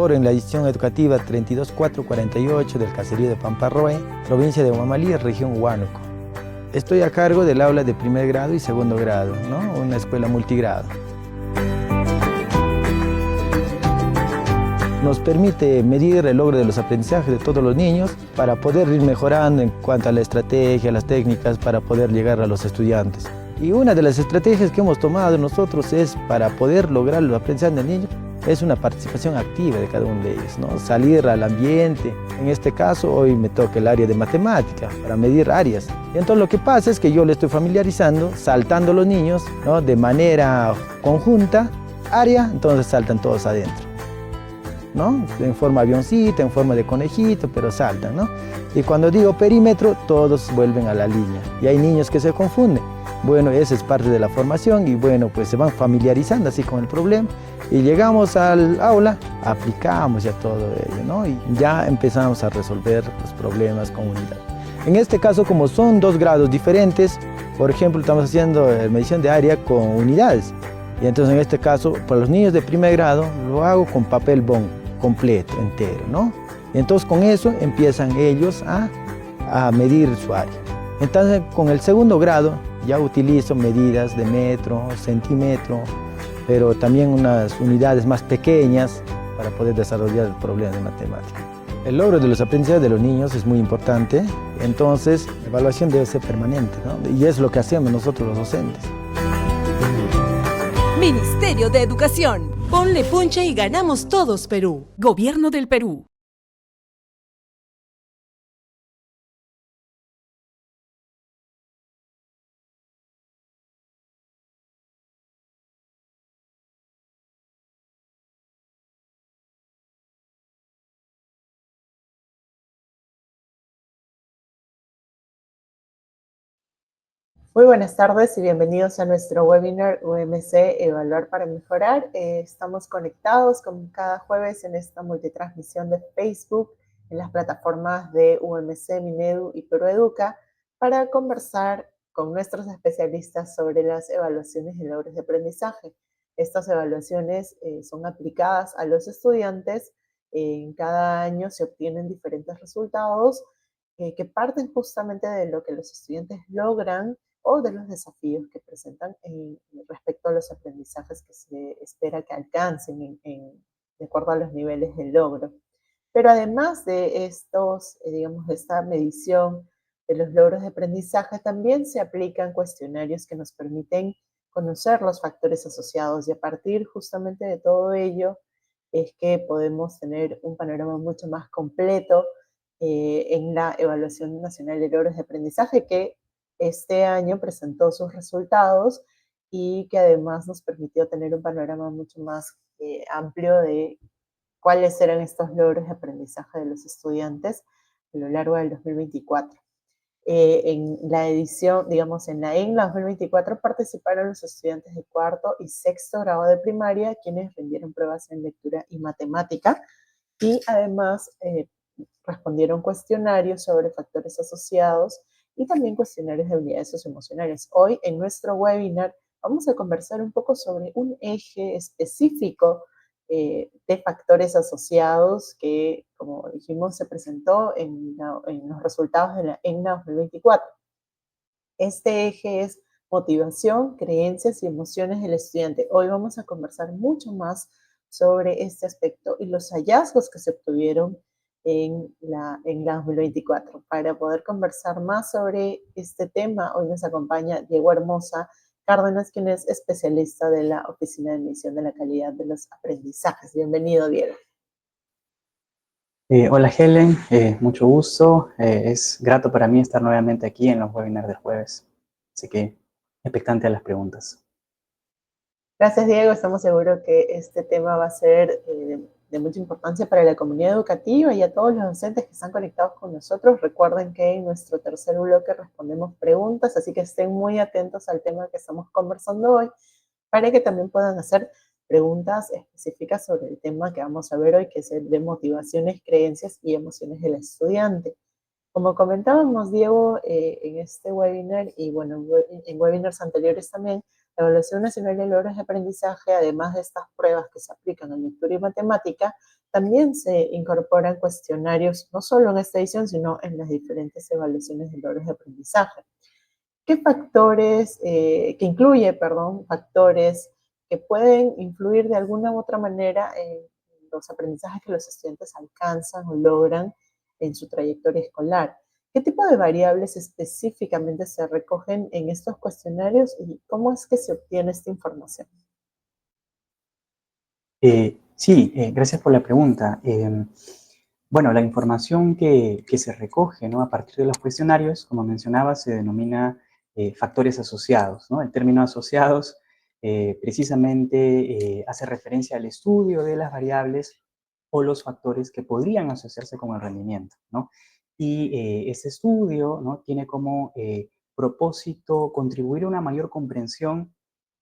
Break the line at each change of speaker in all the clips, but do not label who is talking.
Laboro en la edición educativa 32448 del caserío de Pamparroe, provincia de Huamalía, región Huánuco. Estoy a cargo del aula de primer grado y segundo grado, ¿no? Una escuela multigrado. Nos permite medir el logro de los aprendizajes de todos los niños para poder ir mejorando en cuanto a la estrategia, las técnicas para poder llegar a los estudiantes. Y una de las estrategias que hemos tomado nosotros es para poder lograr los aprendizajes del niño es una participación activa de cada uno de ellos, ¿no? Salir al ambiente. En este caso, hoy me toca el área de matemática para medir áreas. Y entonces lo que pasa es que yo le estoy familiarizando, saltando los niños, ¿no? De manera conjunta, área, entonces saltan todos adentro, ¿no? En forma avioncito, en forma de conejito, pero saltan, ¿no? Y cuando digo perímetro, todos vuelven a la línea. Y hay niños que se confunden. Bueno, esa es parte de la formación y bueno, pues se van familiarizando así con el problema. Y llegamos al aula, aplicamos ya todo ello, ¿no? Y ya empezamos a resolver los problemas con unidad. En este caso, como son 2 grados diferentes, por ejemplo, estamos haciendo medición de área con unidades. Y entonces en este caso, para los niños de primer grado, lo hago con papel bond completo, entero, ¿no? Y entonces con eso empiezan ellos a medir su área. Entonces con el segundo grado ya utilizo medidas de metro, centímetro, pero también unas unidades más pequeñas para poder desarrollar el problema de matemática. El logro de los aprendizajes de los niños es muy importante, entonces la evaluación debe ser permanente, ¿no? Y es lo que hacemos nosotros los docentes.
Ministerio de Educación. Ponle punche y ganamos todos, Perú. Gobierno del Perú.
Muy buenas tardes y bienvenidos a nuestro webinar UMC Evaluar para Mejorar. Estamos conectados como cada jueves en esta multitransmisión de Facebook, en las plataformas de UMC, Minedu y Perueduca, para conversar con nuestros especialistas sobre las evaluaciones de logros de aprendizaje. Estas evaluaciones son aplicadas a los estudiantes. En cada año se obtienen diferentes resultados que parten justamente de lo que los estudiantes logran o de los desafíos que presentan respecto a los aprendizajes que se espera que alcancen de acuerdo a los niveles de logro. Pero además de estos, digamos, de esta medición de los logros de aprendizaje, también se aplican cuestionarios que nos permiten conocer los factores asociados y a partir justamente de todo ello es que podemos tener un panorama mucho más completo en la Evaluación Nacional de Logros de Aprendizaje que este año presentó sus resultados y que además nos permitió tener un panorama mucho más amplio de cuáles eran estos logros de aprendizaje de los estudiantes a lo largo del 2024. En la edición, digamos, en la ENLA 2024 participaron los estudiantes de cuarto y sexto grado de primaria, quienes rindieron pruebas en lectura y matemática, y además respondieron cuestionarios sobre factores asociados y también cuestionarios de habilidades socioemocionales. Hoy en nuestro webinar vamos a conversar un poco sobre un eje específico de factores asociados que, como dijimos, se presentó en los resultados de la ENNA 2024. Este eje es motivación, creencias y emociones del estudiante. Hoy vamos a conversar mucho más sobre este aspecto y los hallazgos que se obtuvieron en la 2024. Para poder conversar más sobre este tema, hoy nos acompaña Diego Hermosa Cárdenas, quien es especialista de la Oficina de Medición de la Calidad de los Aprendizajes. Bienvenido, Diego.
Hola Helen, mucho gusto. Es grato para mí estar nuevamente aquí en los webinars del jueves. Así que expectante a las preguntas.
Gracias, Diego. Estamos seguros que este tema va a ser de mucha importancia para la comunidad educativa y a todos los docentes que están conectados con nosotros. Recuerden que en nuestro tercer bloque respondemos preguntas, así que estén muy atentos al tema que estamos conversando hoy para que también puedan hacer preguntas específicas sobre el tema que vamos a ver hoy, que es el de motivaciones, creencias y emociones del estudiante. Como comentábamos, Diego, en este webinar y bueno, en webinars anteriores también, La Evaluación Nacional de Logros de Aprendizaje, además de estas pruebas que se aplican en lectura y matemática, también se incorporan cuestionarios, no solo en esta edición, sino en las diferentes evaluaciones de logros de aprendizaje. ¿Qué factores, que incluye, perdón, factores que pueden influir de alguna u otra manera en los aprendizajes que los estudiantes alcanzan o logran en su trayectoria escolar? ¿Qué tipo de variables específicamente se recogen en estos cuestionarios y cómo es que se obtiene esta información?
Sí, gracias por la pregunta. Bueno, la información que se recoge, ¿no?, a partir de los cuestionarios, como mencionaba, se denomina factores asociados, ¿no? El término asociados precisamente hace referencia al estudio de las variables o los factores que podrían asociarse con el rendimiento, ¿no? Y este estudio, ¿no?, tiene como propósito contribuir a una mayor comprensión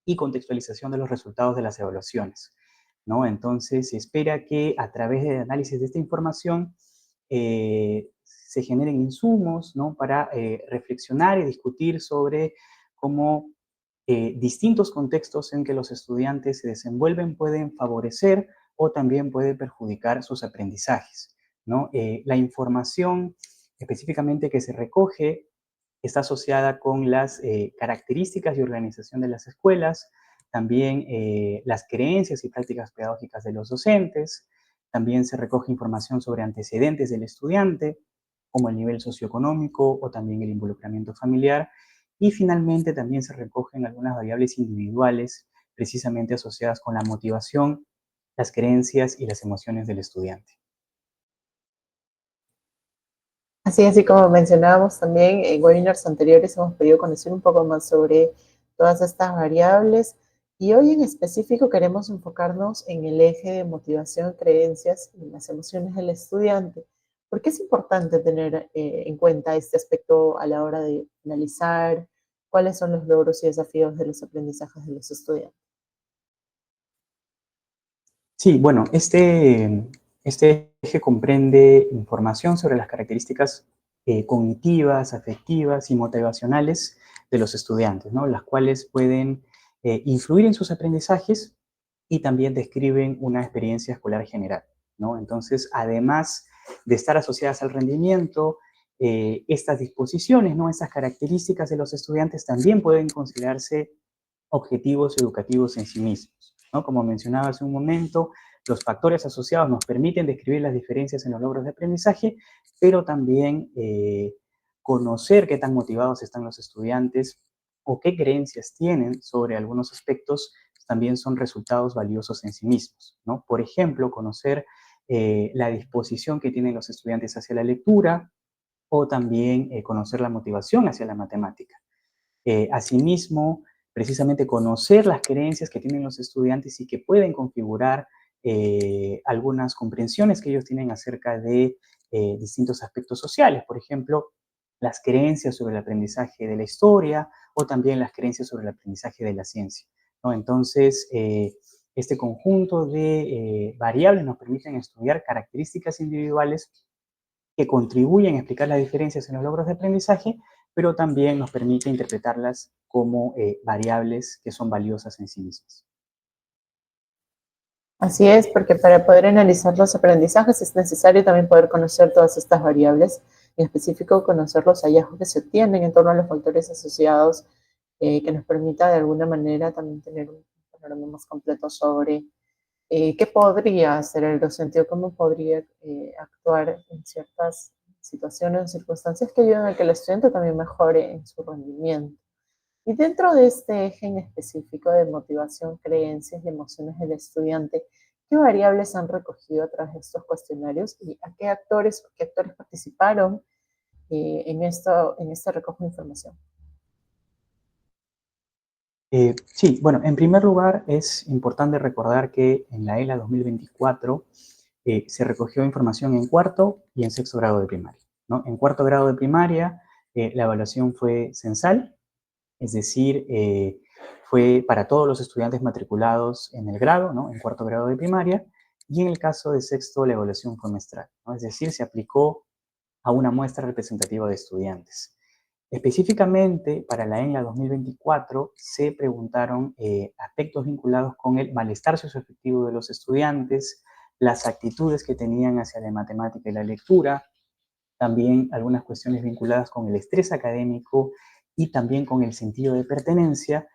y contextualización de los resultados de las evaluaciones, ¿no? Entonces, se espera que a través del análisis de esta información se generen insumos, ¿no?, para reflexionar y discutir sobre cómo distintos contextos en que los estudiantes se desenvuelven pueden favorecer o también puede perjudicar sus aprendizajes, ¿no? La información específicamente que se recoge está asociada con las características y organización de las escuelas, también las creencias y prácticas pedagógicas de los docentes, también se recoge información sobre antecedentes del estudiante, como el nivel socioeconómico o también el involucramiento familiar, y finalmente también se recogen algunas variables individuales precisamente asociadas con la motivación, las creencias y las emociones del estudiante.
Así como mencionábamos también en webinars anteriores, hemos podido conocer un poco más sobre todas estas variables y hoy en específico queremos enfocarnos en el eje de motivación, creencias y las emociones del estudiante. ¿Por qué es importante tener en cuenta este aspecto a la hora de analizar cuáles son los logros y desafíos de los aprendizajes de los estudiantes?
Sí, bueno, este eje comprende información sobre las características cognitivas, afectivas y motivacionales de los estudiantes, ¿no?, las cuales pueden influir en sus aprendizajes y también describen una experiencia escolar general, ¿no? Entonces, además de estar asociadas al rendimiento, estas disposiciones, ¿no?, estas características de los estudiantes también pueden considerarse objetivos educativos en sí mismos, ¿no? Como mencionaba hace un momento, los factores asociados nos permiten describir las diferencias en los logros de aprendizaje, pero también conocer qué tan motivados están los estudiantes o qué creencias tienen sobre algunos aspectos también son resultados valiosos en sí mismos, ¿no? Por ejemplo, conocer la disposición que tienen los estudiantes hacia la lectura o también conocer la motivación hacia la matemática. Asimismo, precisamente conocer las creencias que tienen los estudiantes y que pueden configurar algunas comprensiones que ellos tienen acerca de distintos aspectos sociales. Por ejemplo, las creencias sobre el aprendizaje de la historia o también las creencias sobre el aprendizaje de la ciencia, ¿no? Entonces, este conjunto de variables nos permiten estudiar características individuales que contribuyen a explicar las diferencias en los logros de aprendizaje, pero también nos permite interpretarlas como variables que son valiosas en sí mismas.
Así es, porque para poder analizar los aprendizajes es necesario también poder conocer todas estas variables, en específico conocer los hallazgos que se obtienen en torno a los factores asociados, que nos permita de alguna manera también tener un panorama más completo sobre qué podría hacer el docente o cómo podría actuar en ciertas situaciones o circunstancias que ayuden a que el estudiante también mejore en su rendimiento. Y dentro de este eje en específico de motivación, creencias y emociones del estudiante, ¿qué variables han recogido a través de estos cuestionarios y a qué actores participaron en este recojo de información?
Sí, bueno, en primer lugar es importante recordar que en la ELA 2024 se recogió información en cuarto y en sexto grado de primaria, ¿no? En cuarto grado de primaria la evaluación fue censal, es decir, fue para todos los estudiantes matriculados en el grado, ¿no?, en cuarto grado de primaria, y en el caso de sexto la evaluación fue muestral, ¿no? Es decir, se aplicó a una muestra representativa de estudiantes. Específicamente, para la ENLA 2024 se preguntaron aspectos vinculados con el malestar socioafectivo de los estudiantes, las actitudes que tenían hacia la matemática y la lectura, también algunas cuestiones vinculadas con el estrés académico y también con el sentido de pertenencia.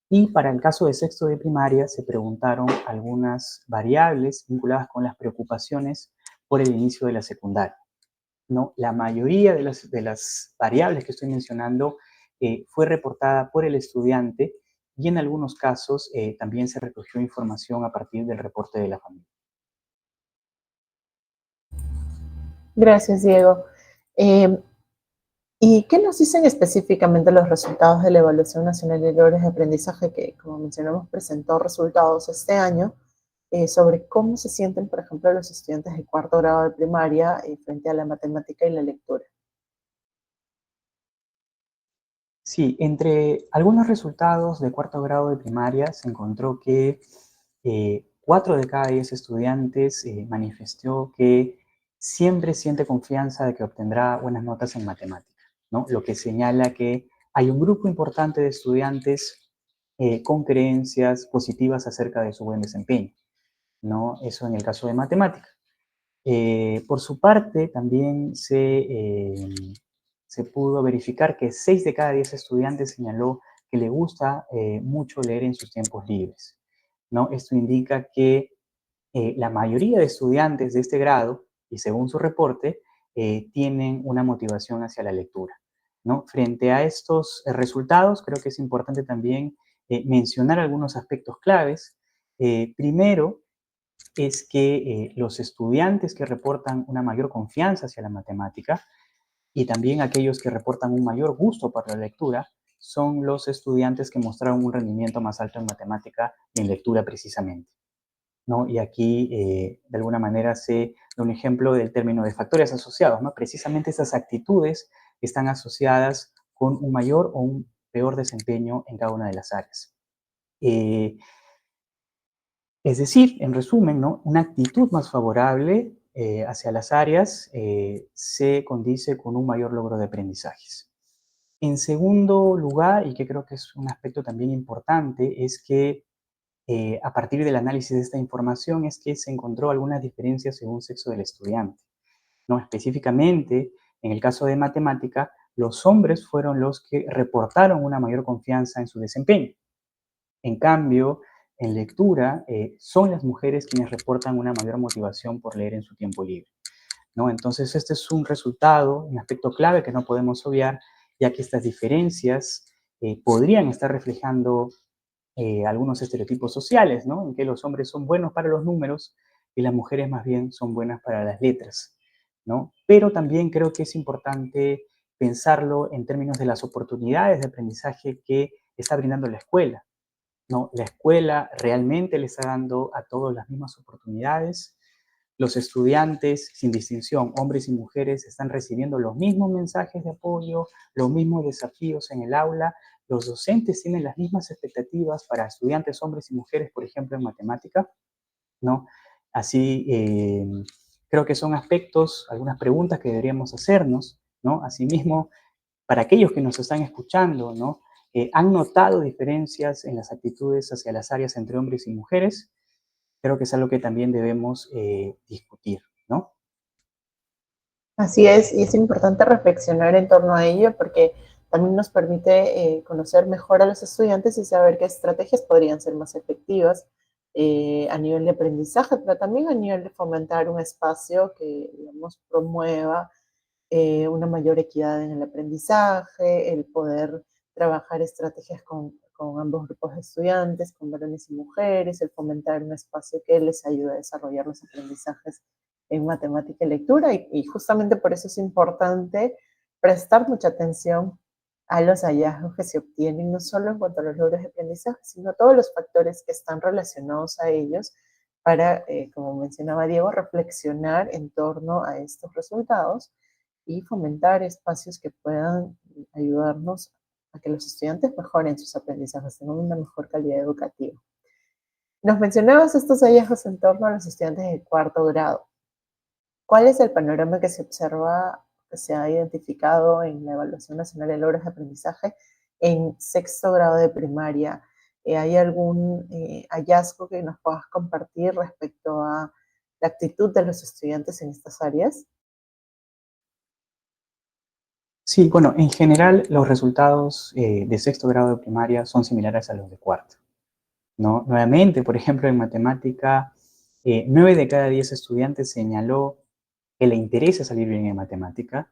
Y para el caso de sexto de primaria se preguntaron algunas variables vinculadas con las preocupaciones por el inicio de la secundaria, ¿no? La mayoría de las variables que estoy mencionando fue reportada por el estudiante y en algunos casos también se recogió información a partir del reporte de la familia.
Gracias, Diego. Eh, ¿Y qué nos dicen específicamente los resultados de la Evaluación Nacional de Logros de Aprendizaje que, como mencionamos, presentó resultados este año sobre cómo se sienten, por ejemplo, los estudiantes de cuarto grado de primaria frente a la matemática y la lectura?
Sí, entre algunos resultados de cuarto grado de primaria se encontró que 4 de cada 10 estudiantes manifestó que siempre siente confianza de que obtendrá buenas notas en matemática, ¿no? Lo que señala que hay un grupo importante de estudiantes con creencias positivas acerca de su buen desempeño, ¿no? Eso en el caso de matemática. Por su parte, también se pudo verificar que 6 de cada 10 estudiantes señaló que le gusta mucho leer en sus tiempos libres, ¿no? Esto indica que la mayoría de estudiantes de este grado, y según su reporte, tienen una motivación hacia la lectura, ¿no? Frente a estos resultados, creo que es importante también mencionar algunos aspectos claves. Primero, es que los estudiantes que reportan una mayor confianza hacia la matemática y también aquellos que reportan un mayor gusto por la lectura son los estudiantes que mostraron un rendimiento más alto en matemática y en lectura precisamente, ¿no? Y aquí, de alguna manera, se da un ejemplo del término de factores asociados, ¿no? Precisamente estas actitudes están asociadas con un mayor o un peor desempeño en cada una de las áreas. Eh, Es decir, en resumen, ¿no? Una actitud más favorable hacia las áreas se condice con un mayor logro de aprendizajes. En segundo lugar, y que creo que es un aspecto también importante, es que a partir del análisis de esta información es que se encontró algunas diferencias según sexo del estudiante, ¿no? Específicamente, en el caso de matemática, los hombres fueron los que reportaron una mayor confianza en su desempeño. En cambio, en lectura, son las mujeres quienes reportan una mayor motivación por leer en su tiempo libre, ¿no? Entonces, este es un resultado, un aspecto clave que no podemos obviar, ya que estas diferencias podrían estar reflejando algunos estereotipos sociales, ¿no? En que los hombres son buenos para los números y las mujeres más bien son buenas para las letras, ¿no? Pero también creo que es importante pensarlo en términos de las oportunidades de aprendizaje que está brindando la escuela, ¿no? La escuela realmente le está dando a todos las mismas oportunidades. Los estudiantes, sin distinción, hombres y mujeres, están recibiendo los mismos mensajes de apoyo, los mismos desafíos en el aula. Los docentes tienen las mismas expectativas para estudiantes, hombres y mujeres, por ejemplo, en matemática, ¿no? Así, creo que son aspectos, algunas preguntas que deberíamos hacernos, ¿no? Asimismo, para aquellos que nos están escuchando, ¿no? ¿Han notado diferencias en las actitudes hacia las áreas entre hombres y mujeres? Creo que es algo que también debemos discutir, ¿no?
Así es, y es importante reflexionar en torno a ello porque también nos permite conocer mejor a los estudiantes y saber qué estrategias podrían ser más efectivas a nivel de aprendizaje, pero también a nivel de fomentar un espacio que, digamos, promueva una mayor equidad en el aprendizaje, el poder trabajar estrategias con ambos grupos de estudiantes, con varones y mujeres, el fomentar un espacio que les ayude a desarrollar los aprendizajes en matemática y lectura. Y justamente por eso es importante prestar mucha atención a los hallazgos que se obtienen, no solo en cuanto a los logros de aprendizaje, sino a todos los factores que están relacionados a ellos para, como mencionaba Diego, reflexionar en torno a estos resultados y fomentar espacios que puedan ayudarnos a que los estudiantes mejoren sus aprendizajes, tengan una mejor calidad educativa. Nos mencionabas estos hallazgos en torno a los estudiantes de cuarto grado. ¿Cuál es el panorama que se observa que se ha identificado en la Evaluación Nacional de Logros de Aprendizaje en sexto grado de primaria. ¿Hay algún hallazgo que nos puedas compartir respecto a la actitud de los estudiantes en estas áreas?
Sí, bueno, en general los resultados de sexto grado de primaria son similares a los de cuarto, ¿no? Nuevamente, por ejemplo, en matemática, 9 de cada 10 estudiantes señaló que le interesa salir bien en matemática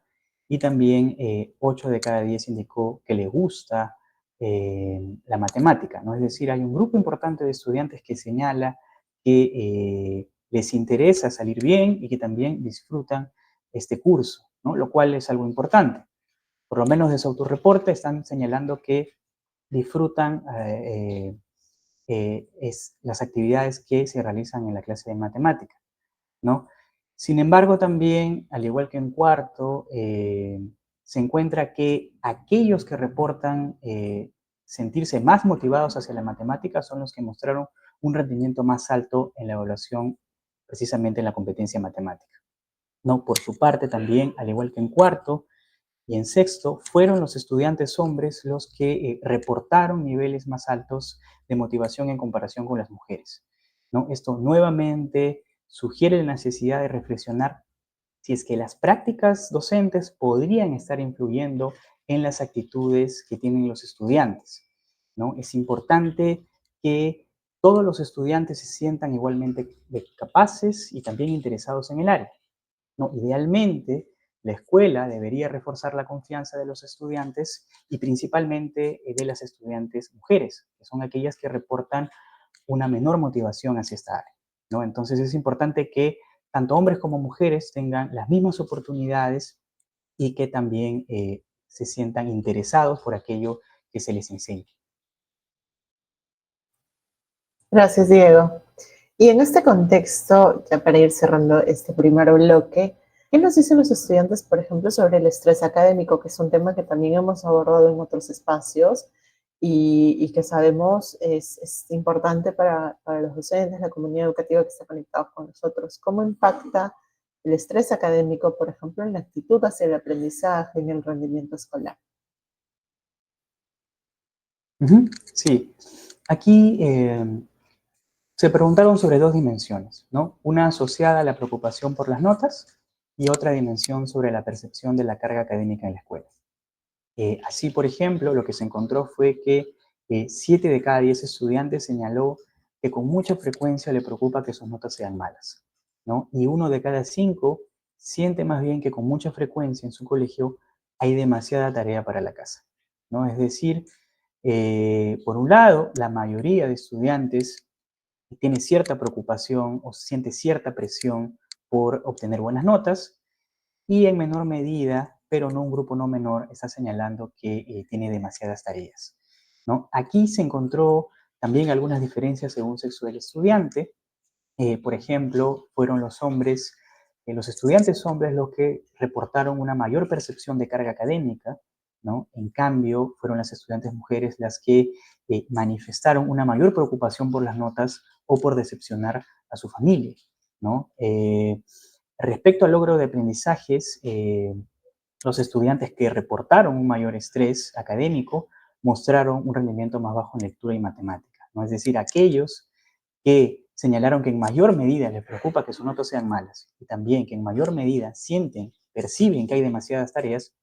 y también 8 de cada 10 indicó que le gusta la matemática, ¿no? Es decir, hay un grupo importante de estudiantes que señala que les interesa salir bien y que también disfrutan este curso, ¿no? Lo cual es algo importante. Por lo menos de su autorreporte están señalando que disfrutan las actividades que se realizan en la clase de matemática, ¿no? Sin embargo, también, al igual que en cuarto, se encuentra que aquellos que reportan sentirse más motivados hacia la matemática son los que mostraron un rendimiento más alto en la evaluación, precisamente en la competencia matemática, ¿no? Por su parte, también, al igual que en cuarto, y en sexto, fueron los estudiantes hombres los que reportaron niveles más altos de motivación en comparación con las mujeres, ¿no? Esto nuevamente sugiere la necesidad de reflexionar si es que las prácticas docentes podrían estar influyendo en las actitudes que tienen los estudiantes, ¿no? Es importante que todos los estudiantes se sientan igualmente capaces y también interesados en el área, ¿no? Idealmente, la escuela debería reforzar la confianza de los estudiantes y principalmente de las estudiantes mujeres, que son aquellas que reportan una menor motivación hacia esta área, ¿no? Entonces es importante que tanto hombres como mujeres tengan las mismas oportunidades y que también se sientan interesados por aquello que se les enseña.
Gracias, Diego. Y en este contexto, ya para ir cerrando este primer bloque, ¿qué nos dicen los estudiantes, por ejemplo, sobre el estrés académico, que es un tema que también hemos abordado en otros espacios y que sabemos es importante para los docentes, la comunidad educativa que está conectada con nosotros? ¿Cómo impacta el estrés académico, por ejemplo, en la actitud hacia el aprendizaje, en el rendimiento escolar?
Sí, aquí se preguntaron sobre dos dimensiones, ¿no? Una asociada a la preocupación por las notas y otra dimensión sobre la percepción de la carga académica en la escuela. Así, por ejemplo, lo que se encontró fue que 7 de cada 10 estudiantes señaló que con mucha frecuencia le preocupa que sus notas sean malas, ¿no? Y 1 de cada 5 siente más bien que con mucha frecuencia en su colegio hay demasiada tarea para la casa, ¿no? Es decir, por un lado, la mayoría de estudiantes tiene cierta preocupación o siente cierta presión por obtener buenas notas y en menor medida, pero no un grupo no menor, está señalando que tiene demasiadas tareas, ¿no? Aquí se encontró también algunas diferencias según sexo del estudiante. Por ejemplo, fueron los hombres, los estudiantes hombres los que reportaron una mayor percepción de carga académica, ¿no? En cambio, fueron las estudiantes mujeres las que manifestaron una mayor preocupación por las notas o por decepcionar a su familia, ¿no? Respecto al logro de aprendizajes, los estudiantes que reportaron un mayor estrés académico mostraron un rendimiento más bajo en lectura y matemática, ¿no? Es decir, aquellos que señalaron que en mayor medida les preocupa que sus notas sean malas y también que en mayor medida sienten, perciben que hay demasiadas tareas,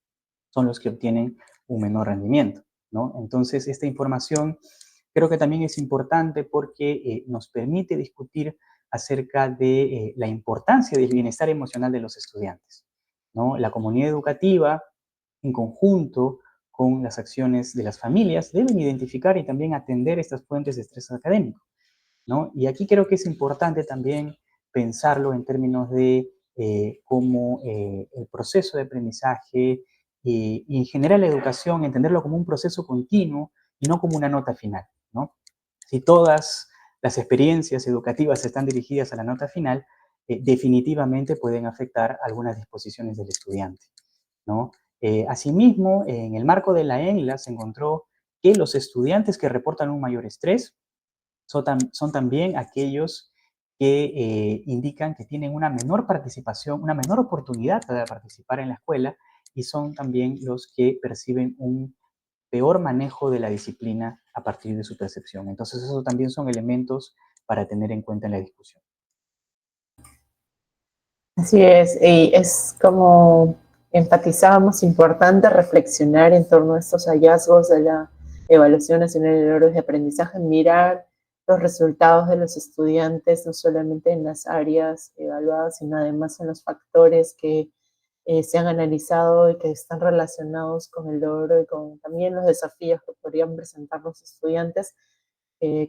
son los que obtienen un menor rendimiento, ¿no? Entonces, esta información creo que también es importante porque nos permite discutir acerca de la importancia del bienestar emocional de los estudiantes, ¿no? La comunidad educativa, en conjunto con las acciones de las familias, deben identificar y también atender estas fuentes de estrés académico, ¿no? Y aquí creo que es importante también pensarlo en términos de cómo el proceso de aprendizaje y en general la educación, entenderlo como un proceso continuo y no como una nota final, ¿no? Si todas las experiencias educativas están dirigidas a la nota final, definitivamente pueden afectar algunas disposiciones del estudiante, ¿no? Asimismo, en el marco de la ENLA se encontró que los estudiantes que reportan un mayor estrés son también aquellos que indican que tienen una menor participación, una menor oportunidad para participar en la escuela y son también los que perciben un peor manejo de la disciplina a partir de su percepción. Entonces, esos también son elementos para tener en cuenta en la discusión.
Así es, y es como enfatizábamos, importante reflexionar en torno a estos hallazgos de la Evaluación Nacional de Logros de Aprendizaje, mirar los resultados de los estudiantes, no solamente en las áreas evaluadas, sino además en los factores que se han analizado y que están relacionados con el logro y con también los desafíos que podrían presentar los estudiantes.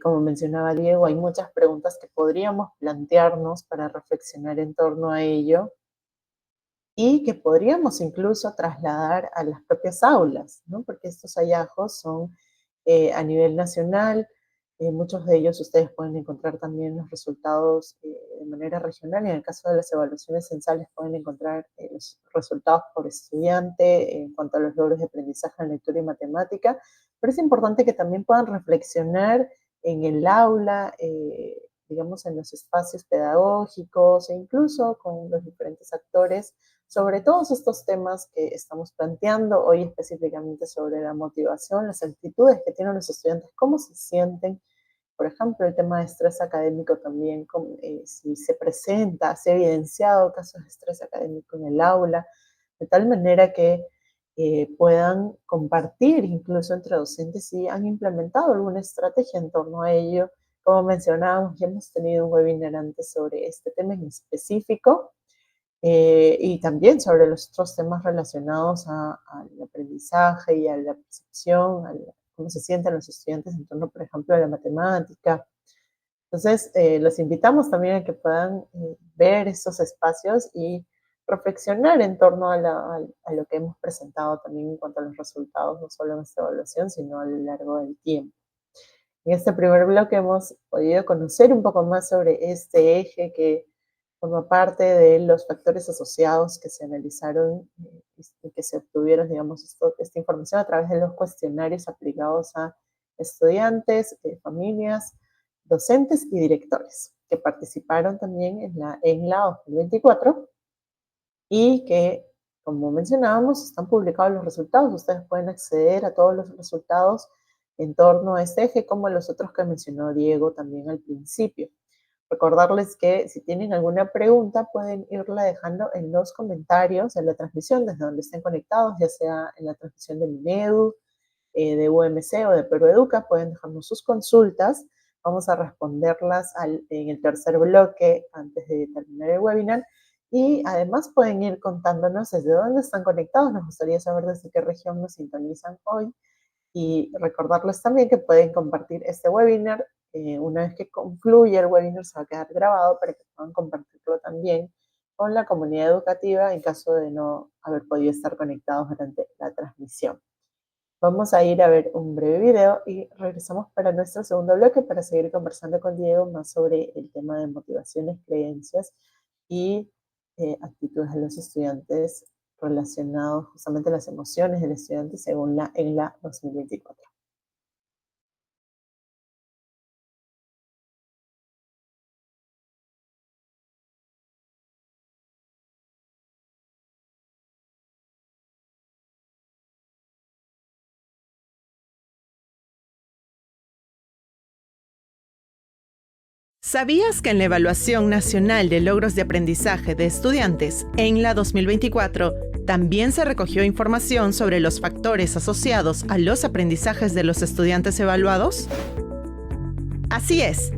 Como mencionaba Diego, hay muchas preguntas que podríamos plantearnos para reflexionar en torno a ello y que podríamos incluso trasladar a las propias aulas, ¿no? Porque estos hallazgos son a nivel nacional, muchos de ellos ustedes pueden encontrar también los resultados de manera regional, y en el caso de las evaluaciones censales pueden encontrar los resultados por estudiante en cuanto a los logros de aprendizaje en lectura y matemática, pero es importante que también puedan reflexionar en el aula, digamos en los espacios pedagógicos e incluso con los diferentes actores sobre todos estos temas que estamos planteando, hoy específicamente sobre la motivación, las actitudes que tienen los estudiantes, cómo se sienten, por ejemplo, el tema de estrés académico también, si se presenta, se ha evidenciado casos de estrés académico en el aula, de tal manera que puedan compartir incluso entre docentes si han implementado alguna estrategia en torno a ello. Como mencionábamos, ya hemos tenido un webinar antes sobre este tema en específico, y también sobre los otros temas relacionados al aprendizaje y a la percepción, cómo se sienten los estudiantes en torno, por ejemplo, a la matemática. Entonces, los invitamos también a que puedan ver estos espacios y reflexionar en torno a lo que hemos presentado también en cuanto a los resultados, no solo en esta evaluación, sino a lo largo del tiempo. En este primer bloque hemos podido conocer un poco más sobre este eje que forma parte de los factores asociados que se analizaron y que se obtuvieron, digamos, esta información a través de los cuestionarios aplicados a estudiantes, familias, docentes y directores que participaron también en la 2024 y que, como mencionábamos, están publicados los resultados. Ustedes pueden acceder a todos los resultados en torno a este eje, como los otros que mencionó Diego también al principio. Recordarles que si tienen alguna pregunta pueden irla dejando en los comentarios de la transmisión desde donde estén conectados, ya sea en la transmisión de Minedu, de UMC o de Perú Educa, pueden dejarnos sus consultas. Vamos a responderlas en el tercer bloque antes de terminar el webinar. Y además pueden ir contándonos desde dónde están conectados. Nos gustaría saber desde qué región nos sintonizan hoy. Y recordarles también que pueden compartir este webinar. Una vez que concluya el webinar se va a quedar grabado para que puedan compartirlo también con la comunidad educativa en caso de no haber podido estar conectados durante la transmisión. Vamos a ir a ver un breve video y regresamos para nuestro segundo bloque para seguir conversando con Diego más sobre el tema de motivaciones, creencias y actitudes de los estudiantes relacionados justamente a las emociones del estudiante según la ENLA 2024.
¿Sabías que en la Evaluación Nacional de Logros de Aprendizaje de Estudiantes, ENLA 2024, también se recogió información sobre los factores asociados a los aprendizajes de los estudiantes evaluados? Así es.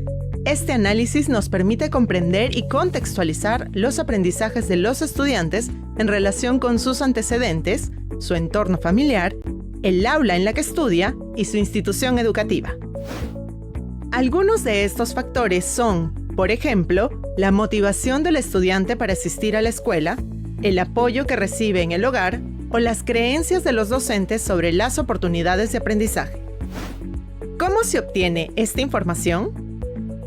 Este análisis nos permite comprender y contextualizar los aprendizajes de los estudiantes en relación con sus antecedentes, su entorno familiar, el aula en la que estudia y su institución educativa. Algunos de estos factores son, por ejemplo, la motivación del estudiante para asistir a la escuela, el apoyo que recibe en el hogar o las creencias de los docentes sobre las oportunidades de aprendizaje. ¿Cómo se obtiene esta información?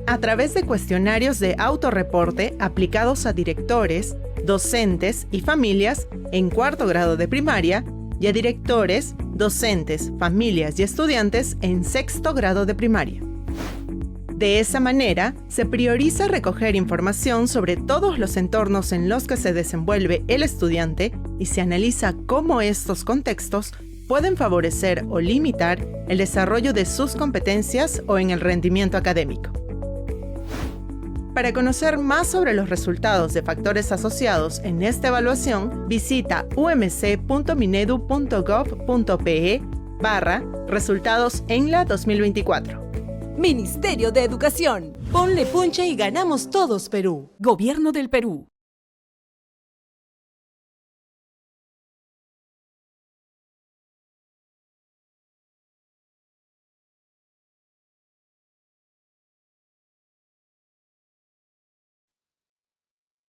A través de cuestionarios de autorreporte aplicados a directores, docentes y familias en cuarto grado de primaria y a directores, docentes, familias y estudiantes en sexto grado de primaria. De esa manera, se prioriza recoger información sobre todos los entornos en los que se desenvuelve el estudiante y se analiza cómo estos contextos pueden favorecer o limitar el desarrollo de sus competencias o en el rendimiento académico. Para conocer más sobre los resultados de factores asociados en esta evaluación, visita umc.minedu.gov.pe/resultados en la 2024.
Ministerio de Educación. Ponle punche y ganamos todos, Perú. Gobierno del Perú.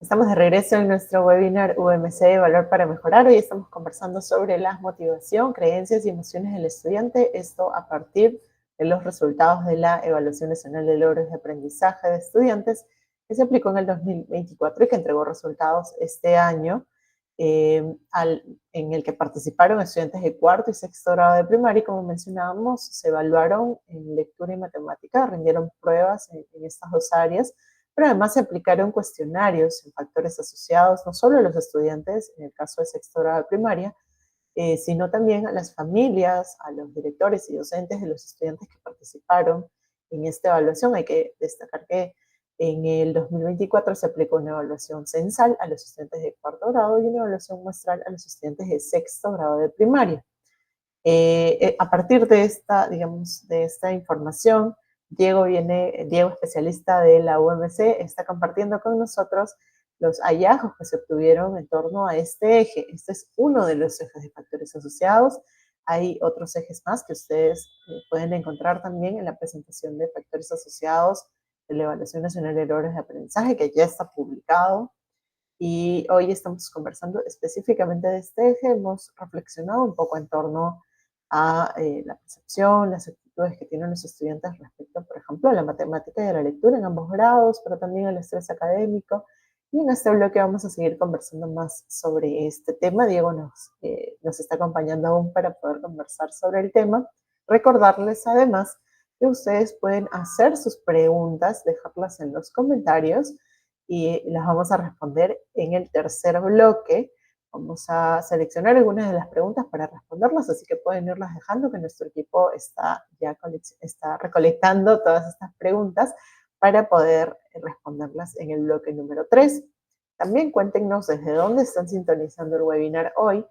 Estamos de regreso en nuestro webinar UMC Valor para Mejorar. Hoy estamos conversando sobre la motivación, creencias y emociones del estudiante. Esto a partir de los resultados de la Evaluación Nacional de Logros de Aprendizaje de Estudiantes que se aplicó en el 2024 y que entregó resultados este año, en el que participaron estudiantes de cuarto y sexto grado de primaria y, como mencionábamos, se evaluaron en lectura y matemática, rindieron pruebas en estas dos áreas, pero además se aplicaron cuestionarios en factores asociados no solo a los estudiantes, en el caso de sexto grado de primaria, sino también a las familias, a los directores y docentes de los estudiantes que participaron en esta evaluación. Hay que destacar que en el 2024 se aplicó una evaluación censal a los estudiantes de cuarto grado y una evaluación muestral a los estudiantes de sexto grado de primaria. A partir de esta, digamos, de esta información, Diego, especialista de la UMC, está compartiendo con nosotros los hallazgos que se obtuvieron en torno a este eje. Este es uno de los ejes de factores asociados. Hay otros ejes más que ustedes pueden encontrar también en la presentación de factores asociados de la Evaluación Nacional de Logros de Aprendizaje, que ya está publicado. Y hoy estamos conversando específicamente de este eje. Hemos reflexionado un poco en torno a la percepción, las actitudes que tienen los estudiantes respecto, por ejemplo, a la matemática y a la lectura en ambos grados, pero también al estrés académico. Y en este bloque vamos a seguir conversando más sobre este tema. Diego nos está acompañando aún para poder conversar sobre el tema. Recordarles además que ustedes pueden hacer sus preguntas, dejarlas en los comentarios y las vamos a responder en el tercer bloque. Vamos a seleccionar algunas de las preguntas para responderlas, así que pueden irlas dejando, que nuestro equipo está recolectando todas estas preguntas para poder responderlas en el bloque número 3. También cuéntenos desde dónde están sintonizando el webinar hoy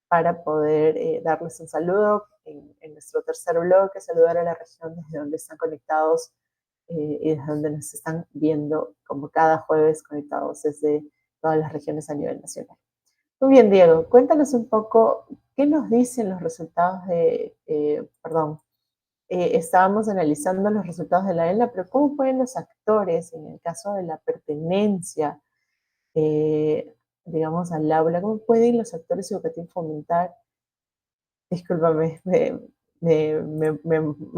para poder darles un saludo en nuestro tercer bloque, saludar a la región desde donde están conectados y desde donde nos están viendo, como cada jueves, conectados desde todas las regiones a nivel nacional. Muy bien, Diego, cuéntanos un poco qué nos dicen los resultados de, estábamos analizando los resultados de la ELA, pero ¿cómo pueden los actores, en el caso de la pertenencia, digamos, al aula, cómo pueden los actores educativos fomentar? Discúlpame, me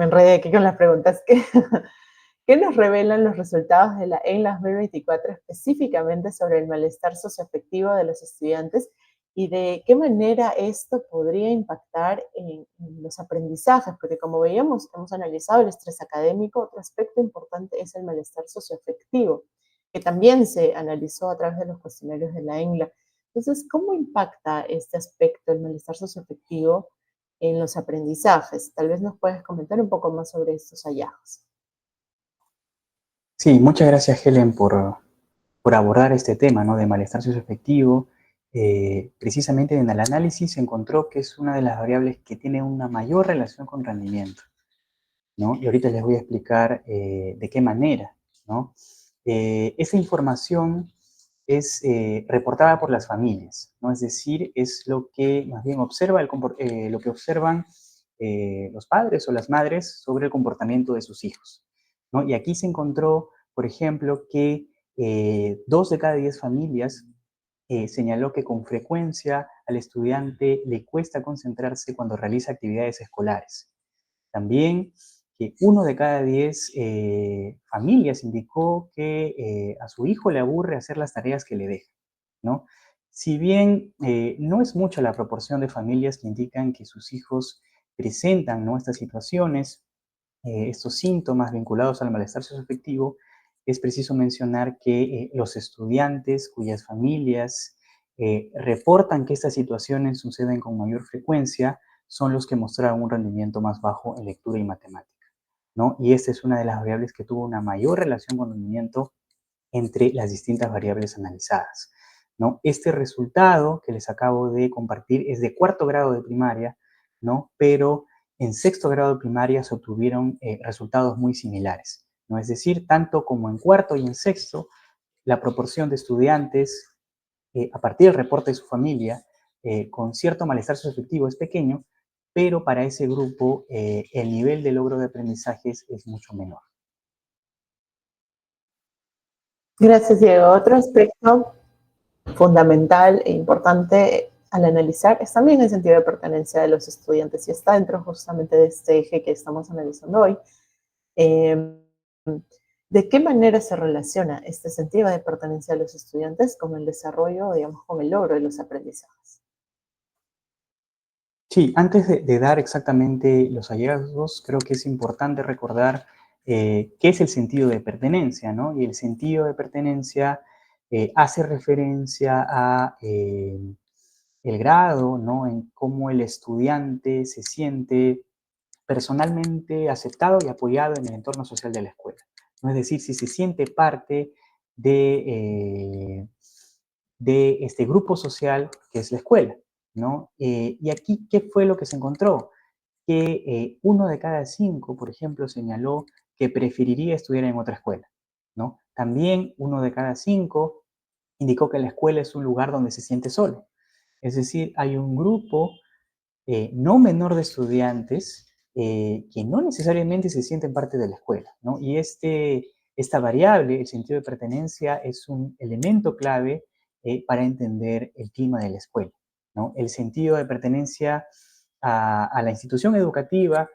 enredé aquí con las preguntas. ¿Qué nos revelan los resultados de la ENLA 2024 específicamente sobre el malestar socioafectivo de los estudiantes y de qué manera esto podría impactar en los aprendizajes? Porque, como veíamos, hemos analizado el estrés académico. Otro aspecto importante es el malestar socioafectivo, que también se analizó a través de los cuestionarios de la ENLA. Entonces, ¿cómo impacta este aspecto, el malestar socioafectivo, en los aprendizajes? Tal vez nos puedes comentar un poco más sobre estos hallazgos.
Sí, muchas gracias, Helen, por abordar este tema, ¿no?, de malestar socioafectivo. Precisamente en el análisis se encontró que es una de las variables que tiene una mayor relación con rendimiento, ¿no? Y ahorita les voy a explicar de qué manera, ¿no? Esa información es reportada por las familias, ¿no? Es decir, es lo que más bien observa lo que observan los padres o las madres sobre el comportamiento de sus hijos, ¿no? Y aquí se encontró, por ejemplo, que 2 de cada 10 familias señaló que con frecuencia al estudiante le cuesta concentrarse cuando realiza actividades escolares. También que 1 de cada 10 familias indicó que a su hijo le aburre hacer las tareas que le dejan, ¿no? Si bien no es mucha la proporción de familias que indican que sus hijos presentan, ¿no?, estas situaciones, estos síntomas vinculados al malestar socioafectivo, es preciso mencionar que los estudiantes cuyas familias reportan que estas situaciones suceden con mayor frecuencia son los que mostraron un rendimiento más bajo en lectura y matemática, ¿no? Y esta es una de las variables que tuvo una mayor relación con rendimiento entre las distintas variables analizadas, ¿no? Este resultado que les acabo de compartir es de cuarto grado de primaria, ¿no? Pero en sexto grado de primaria se obtuvieron resultados muy similares, ¿no? Es decir, tanto como en cuarto y en sexto, la proporción de estudiantes a partir del reporte de su familia con cierto malestar socioafectivo es pequeño, pero para ese grupo el nivel de logro de aprendizajes es mucho menor.
Gracias, Diego. Otro aspecto fundamental e importante al analizar es también el sentido de pertenencia de los estudiantes y está dentro justamente de este eje que estamos analizando hoy. ¿De qué manera se relaciona este sentido de pertenencia de los estudiantes con el desarrollo, digamos, con el logro de los aprendizajes?
Sí, antes de dar exactamente los hallazgos, creo que es importante recordar qué es el sentido de pertenencia, ¿no? Y el sentido de pertenencia hace referencia a el grado, ¿no? En cómo el estudiante se siente personalmente aceptado y apoyado en el entorno social de la escuela, ¿no? Es decir, si se siente parte de este grupo social que es la escuela, ¿no? Y aquí, ¿qué fue lo que se encontró? Que 1 de cada 5, por ejemplo, señaló que preferiría estudiar en otra escuela, ¿no? También 1 de cada 5 indicó que la escuela es un lugar donde se siente solo. Es decir, hay un grupo no menor de estudiantes que no necesariamente se sienten parte de la escuela, ¿no? Y esta variable, el sentido de pertenencia, es un elemento clave para entender el clima de la escuela, ¿no? El sentido de pertenencia a la institución educativa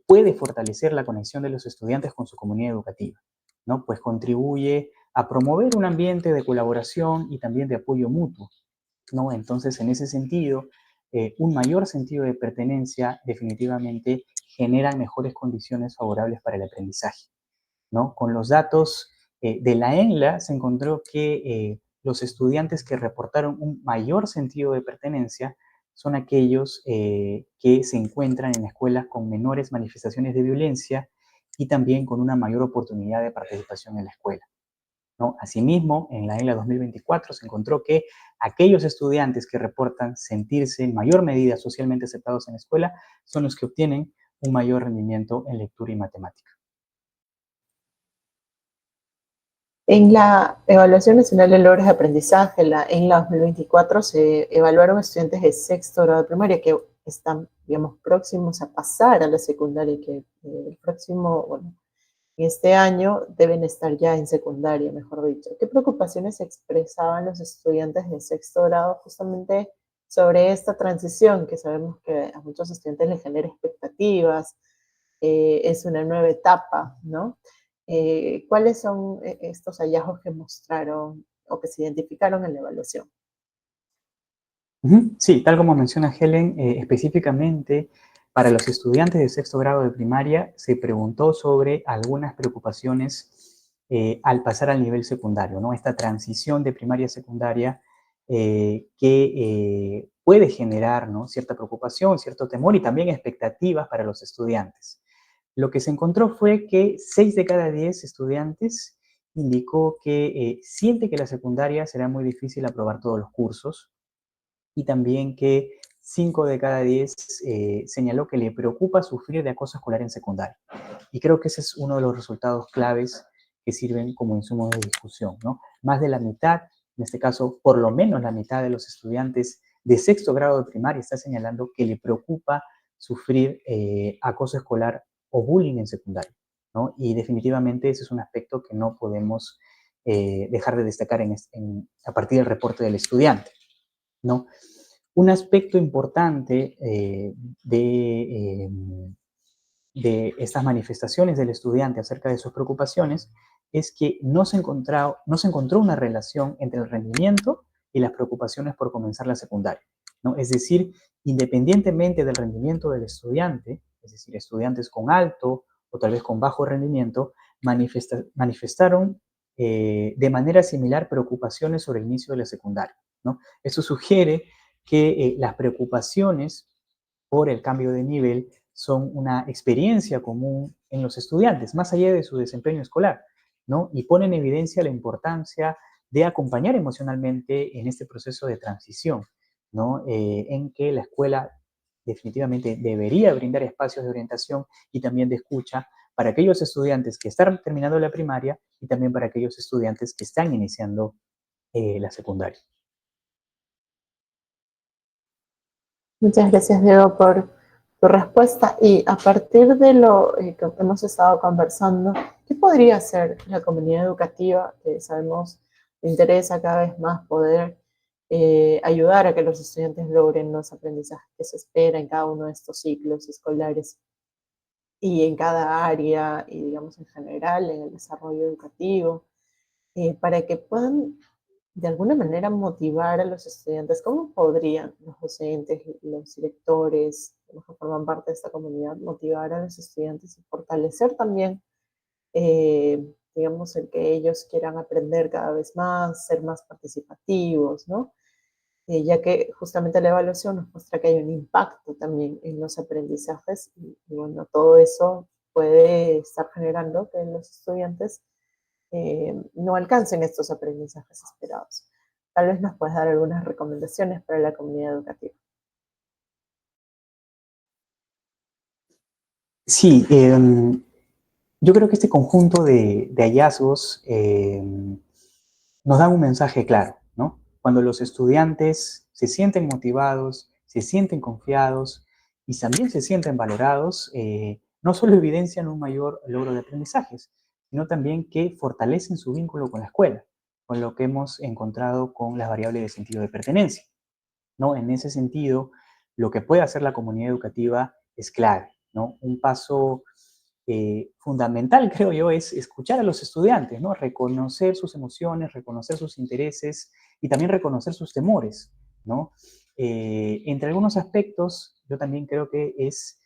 puede fortalecer la conexión de los estudiantes con su comunidad educativa, ¿no? Pues contribuye a promover un ambiente de colaboración y también de apoyo mutuo, ¿no? Entonces, en ese sentido, un mayor sentido de pertenencia definitivamente genera mejores condiciones favorables para el aprendizaje, ¿no? Con los datos de la ENLA se encontró que los estudiantes que reportaron un mayor sentido de pertenencia son aquellos que se encuentran en escuelas con menores manifestaciones de violencia y también con una mayor oportunidad de participación en la escuela, ¿no? Asimismo, en la ENLA 2024 se encontró que aquellos estudiantes que reportan sentirse en mayor medida socialmente aceptados en la escuela son los que obtienen un mayor rendimiento en lectura y matemática.
En la Evaluación Nacional de Logros de Aprendizaje, en la 2024, se evaluaron estudiantes de sexto grado de primaria que están, digamos, próximos a pasar a la secundaria, que el próximo, bueno, este año deben estar ya en secundaria, mejor dicho. ¿Qué preocupaciones expresaban los estudiantes de sexto grado justamente sobre esta transición que sabemos que a muchos estudiantes les genera expectativas? Es una nueva etapa, ¿no? ¿Cuáles son estos hallazgos que mostraron o que se identificaron en la evaluación?
Sí, tal como menciona Helen, específicamente para los estudiantes de sexto grado de primaria se preguntó sobre algunas preocupaciones al pasar al nivel secundario, ¿no? Esta transición de primaria a secundaria que puede generar, ¿no?, cierta preocupación, cierto temor y también expectativas para los estudiantes. Lo que se encontró fue que 6 de cada 10 estudiantes indicó que siente que la secundaria será muy difícil aprobar todos los cursos, y también que 5 de cada 10 señaló que le preocupa sufrir de acoso escolar en secundaria. Y creo que ese es uno de los resultados claves que sirven como insumos de discusión, ¿no? Más de la mitad, en este caso, por lo menos la mitad de los estudiantes de sexto grado de primaria está señalando que le preocupa sufrir acoso escolar o bullying en secundaria, ¿no? Y definitivamente ese es un aspecto que no podemos dejar de destacar a partir del reporte del estudiante, ¿no? Un aspecto importante de estas manifestaciones del estudiante acerca de sus preocupaciones es que no se encontró una relación entre el rendimiento y las preocupaciones por comenzar la secundaria, ¿no? Es decir, independientemente del rendimiento del estudiante, es decir, estudiantes con alto o tal vez con bajo rendimiento, manifestaron de manera similar preocupaciones sobre el inicio de la secundaria, ¿no? Eso sugiere que las preocupaciones por el cambio de nivel son una experiencia común en los estudiantes, más allá de su desempeño escolar, ¿no? Y pone en evidencia la importancia de acompañar emocionalmente en este proceso de transición, ¿no? En que la escuela definitivamente debería brindar espacios de orientación y también de escucha para aquellos estudiantes que están terminando la primaria y también para aquellos estudiantes que están iniciando la secundaria.
Muchas gracias, Diego, por tu respuesta. Y a partir de lo que hemos estado conversando, ¿qué podría hacer la comunidad educativa, que sabemos le interesa cada vez más poder ayudar a que los estudiantes logren los aprendizajes que se espera en cada uno de estos ciclos escolares y en cada área, y digamos en general, en el desarrollo educativo, para que puedan de alguna manera motivar a los estudiantes? ¿Cómo podrían los docentes, los directores, los que forman parte de esta comunidad, motivar a los estudiantes y fortalecer también, digamos, el que ellos quieran aprender cada vez más, ser más participativos, ¿no? Ya que justamente la evaluación nos muestra que hay un impacto también en los aprendizajes y bueno, todo eso puede estar generando que los estudiantes no alcancen estos aprendizajes esperados. Tal vez nos puedes dar algunas recomendaciones para la comunidad educativa.
Sí, yo creo que este conjunto de hallazgos nos da un mensaje claro, ¿no? Cuando los estudiantes se sienten motivados, se sienten confiados y también se sienten valorados, no solo evidencian un mayor logro de aprendizajes, sino también que fortalecen su vínculo con la escuela, con lo que hemos encontrado con las variables de sentido de pertenencia, ¿no? En ese sentido, lo que puede hacer la comunidad educativa es clave, ¿no? Un paso fundamental, creo yo, es escuchar a los estudiantes, ¿no? Reconocer sus emociones, reconocer sus intereses y también reconocer sus temores, ¿no? Entre algunos aspectos, yo también creo que es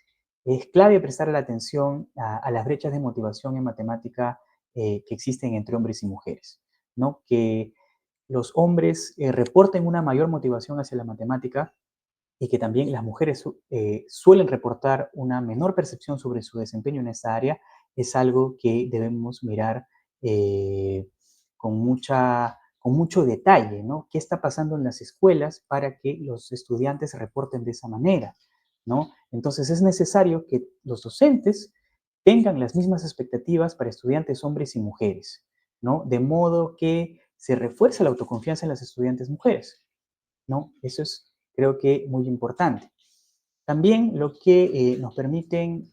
clave prestar la atención a las brechas de motivación en matemática que existen entre hombres y mujeres, ¿no? Que los hombres reporten una mayor motivación hacia la matemática y que también las mujeres suelen reportar una menor percepción sobre su desempeño en esta área, es algo que debemos mirar eh, con mucho detalle, ¿no? ¿Qué está pasando en las escuelas para que los estudiantes reporten de esa manera, ¿no? Entonces es necesario que los docentes tengan las mismas expectativas para estudiantes hombres y mujeres, ¿no? De modo que se refuerce la autoconfianza en las estudiantes mujeres, ¿no? Eso es, creo que, muy importante. También lo que nos permiten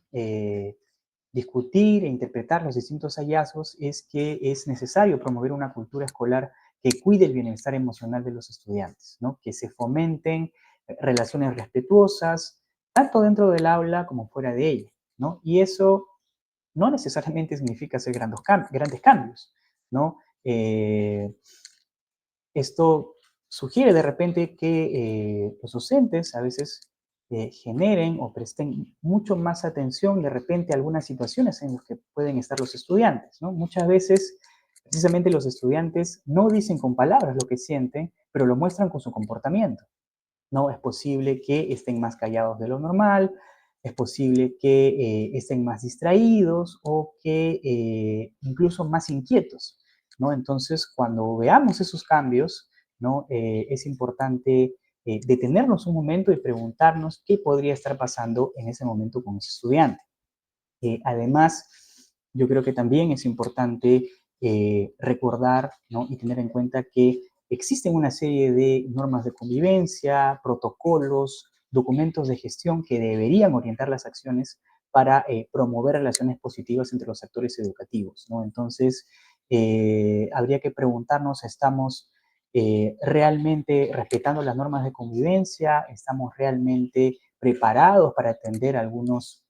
discutir e interpretar los distintos hallazgos es que es necesario promover una cultura escolar que cuide el bienestar emocional de los estudiantes, ¿no? Que se fomenten relaciones respetuosas, tanto dentro del aula como fuera de ella, ¿no? Y eso no necesariamente significa hacer grandes cambios, ¿no? Esto sugiere de repente que los docentes a veces generen o presten mucho más atención de repente a algunas situaciones en las que pueden estar los estudiantes, ¿no? Muchas veces, precisamente los estudiantes no dicen con palabras lo que sienten, pero lo muestran con su comportamiento, ¿no? Es posible que estén más callados de lo normal, es posible que estén más distraídos o que incluso más inquietos, ¿no? Entonces, cuando veamos esos cambios, ¿no? Es importante detenernos un momento y preguntarnos qué podría estar pasando en ese momento con ese estudiante. Además, yo creo que también es importante recordar, ¿no? Y tener en cuenta que existen una serie de normas de convivencia, protocolos, documentos de gestión que deberían orientar las acciones para promover relaciones positivas entre los actores educativos, ¿no? Entonces, habría que preguntarnos, ¿estamos realmente respetando las normas de convivencia? ¿Estamos realmente preparados para atender algunos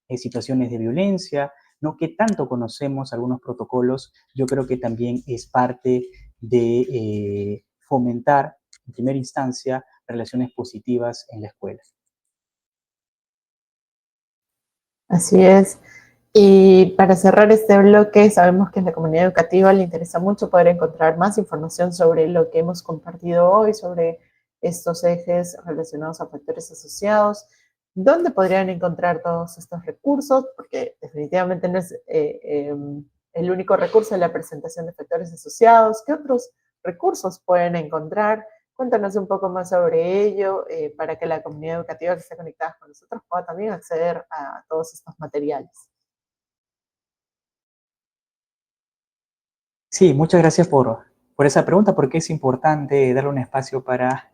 situaciones de violencia, ¿no? ¿Qué tanto conocemos algunos protocolos? Yo creo que también es parte de fomentar, en primera instancia, relaciones positivas en la escuela.
Así es. Y para cerrar este bloque, sabemos que a la comunidad educativa le interesa mucho poder encontrar más información sobre lo que hemos compartido hoy, sobre estos ejes relacionados a factores asociados. ¿Dónde podrían encontrar todos estos recursos? Porque definitivamente no es el único recurso de la presentación de factores asociados. ¿Qué otros recursos pueden encontrar? Cuéntanos un poco más sobre ello para que la comunidad educativa que está conectada con nosotros pueda también acceder a todos estos materiales.
Sí, muchas gracias por esa pregunta, porque es importante darle un espacio para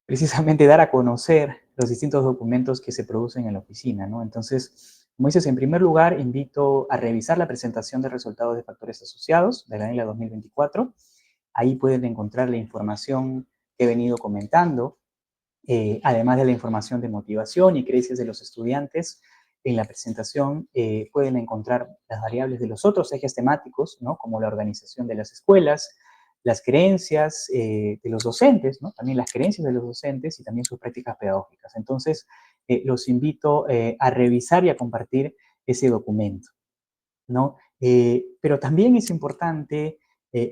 precisamente dar a conocer los distintos documentos que se producen en la oficina, ¿no? Entonces, como dices, en primer lugar, invito a revisar la presentación de resultados de factores asociados de la ANELA 2024. Ahí pueden encontrar la información que he venido comentando, además de la información de motivación y creencias de los estudiantes. En la presentación pueden encontrar las variables de los otros ejes temáticos, ¿no? Como la organización de las escuelas, las creencias de los docentes, ¿no? También las creencias de los docentes y también sus prácticas pedagógicas. Entonces, los invito a revisar y a compartir ese documento, ¿no? Pero también es importante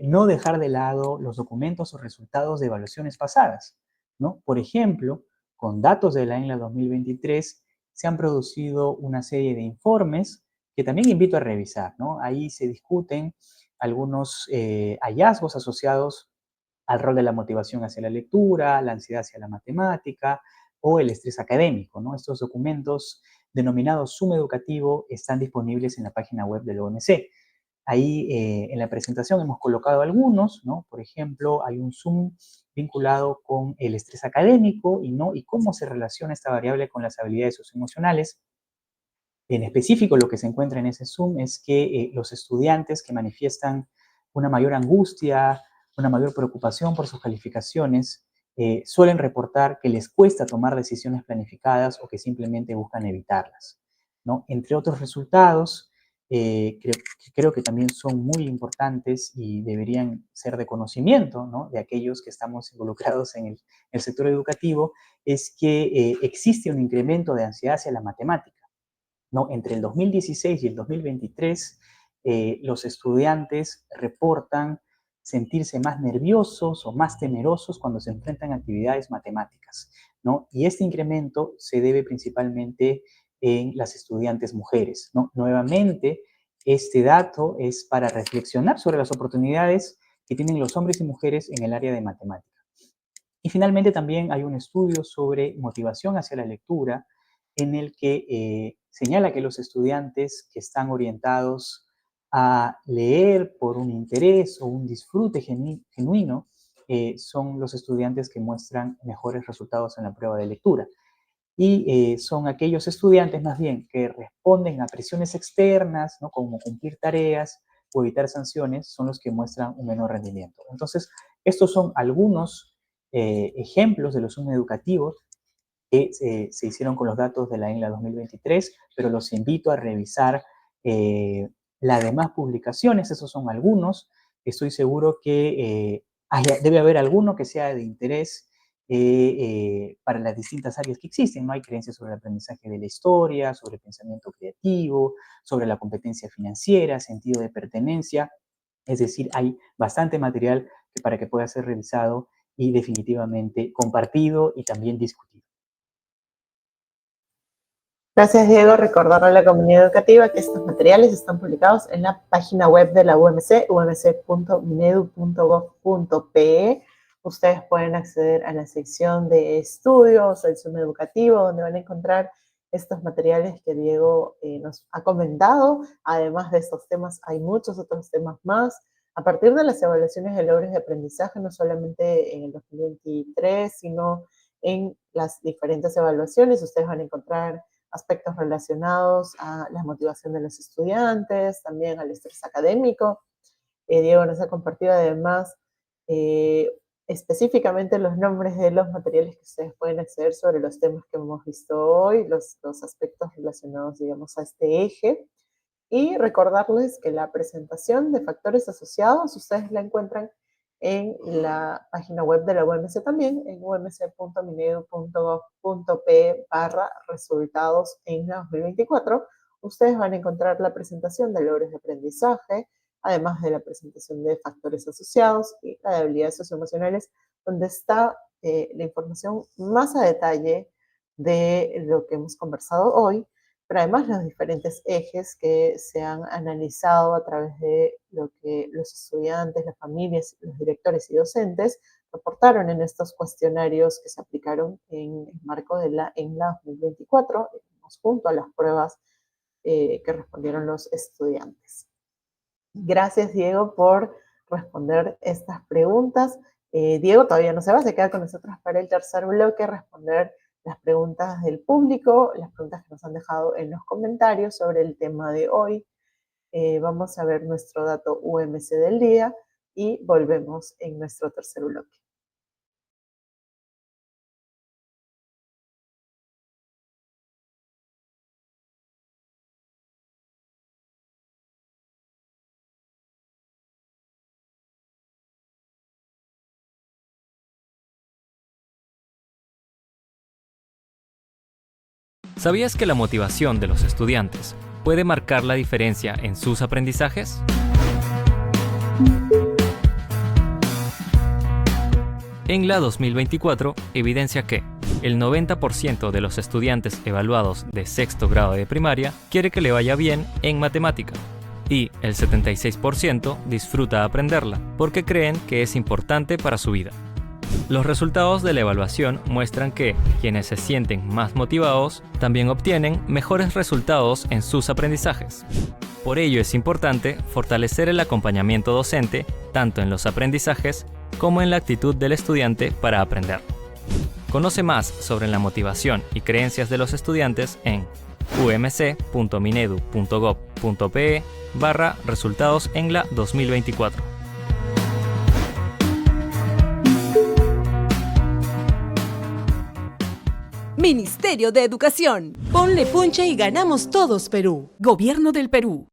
no dejar de lado los documentos o resultados de evaluaciones pasadas, ¿no? Por ejemplo, con datos de la ENLA 2023 se han producido una serie de informes que también invito a revisar, ¿no? Ahí se discuten algunos hallazgos asociados al rol de la motivación hacia la lectura, la ansiedad hacia la matemática o el estrés académico, ¿no? Estos documentos denominados Zoom Educativo están disponibles en la página web del OMC. Ahí en la presentación hemos colocado algunos, ¿no? Por ejemplo, hay un Zoom vinculado con el estrés académico y cómo se relaciona esta variable con las habilidades socioemocionales. En específico, lo que se encuentra en ese Zoom es que los estudiantes que manifiestan una mayor angustia, una mayor preocupación por sus calificaciones, suelen reportar que les cuesta tomar decisiones planificadas o que simplemente buscan evitarlas, ¿no? Entre otros resultados, creo que también son muy importantes y deberían ser de conocimiento, ¿no? De aquellos que estamos involucrados en el sector educativo, es que existe un incremento de ansiedad hacia la matemática, ¿no? Entre el 2016 y el 2023, los estudiantes reportan sentirse más nerviosos o más temerosos cuando se enfrentan a actividades matemáticas, ¿no? Y este incremento se debe principalmente en las estudiantes mujeres, ¿no? Nuevamente, este dato es para reflexionar sobre las oportunidades que tienen los hombres y mujeres en el área de matemática. Y finalmente también hay un estudio sobre motivación hacia la lectura en el que señala que los estudiantes que están orientados a leer por un interés o un disfrute genuino son los estudiantes que muestran mejores resultados en la prueba de lectura. Y son aquellos estudiantes más bien que responden a presiones externas, ¿no? Como cumplir tareas o evitar sanciones, son los que muestran un menor rendimiento. Entonces, estos son algunos ejemplos de los Zoom educativos que se hicieron con los datos de la ENLA 2023, pero los invito a revisar las demás publicaciones. Esos son algunos. Estoy seguro que debe haber alguno que sea de interés para las distintas áreas que existen, ¿no? Hay creencias sobre el aprendizaje de la historia, sobre el pensamiento creativo, sobre la competencia financiera, sentido de pertenencia. Es decir, hay bastante material para que pueda ser revisado y definitivamente compartido y también discutido.
Gracias, Diego. Recordarle a la comunidad educativa que estos materiales están publicados en la página web de la UMC, umc.minedu.gov.pe. Ustedes pueden acceder a la sección de estudios, el Zoom educativo, donde van a encontrar estos materiales que Diego nos ha comentado. Además de estos temas, hay muchos otros temas más. A partir de las evaluaciones de logros de aprendizaje, no solamente en el 2023, sino en las diferentes evaluaciones, ustedes van a encontrar aspectos relacionados a la motivación de los estudiantes, también al estrés académico. Diego nos ha compartido además específicamente los nombres de los materiales que ustedes pueden acceder sobre los temas que hemos visto hoy, los aspectos relacionados, digamos, a este eje. Y recordarles que la presentación de factores asociados ustedes la encuentran en la página web de la UMC también, en umc.minedu.gov.pe/resultados en 2024, ustedes van a encontrar la presentación de logros de aprendizaje, además de la presentación de factores asociados y la de habilidades socioemocionales, donde está la información más a detalle de lo que hemos conversado hoy, pero además los diferentes ejes que se han analizado a través de lo que los estudiantes, las familias, los directores y docentes reportaron en estos cuestionarios que se aplicaron en el marco de la ENLA 2024, junto a las pruebas que respondieron los estudiantes. Gracias, Diego, por responder estas preguntas. Diego todavía no se va, se queda con nosotros para el tercer bloque, responder las preguntas del público, las preguntas que nos han dejado en los comentarios sobre el tema de hoy. Vamos a ver nuestro dato UMC del día y volvemos en nuestro tercer bloque.
¿Sabías que la motivación de los estudiantes puede marcar la diferencia en sus aprendizajes? ENLA 2024 evidencia que el 90% de los estudiantes evaluados de sexto grado de primaria quiere que le vaya bien en matemática y el 76% disfruta aprenderla porque creen que es importante para su vida. Los resultados de la evaluación muestran que quienes se sienten más motivados también obtienen mejores resultados en sus aprendizajes. Por ello es importante fortalecer el acompañamiento docente tanto en los aprendizajes como en la actitud del estudiante para aprender. Conoce más sobre la motivación y creencias de los estudiantes en umc.minedu.gov.pe/resultados ENLA 2024.
Ministerio de Educación. Ponle punche y ganamos todos Perú. Gobierno del Perú.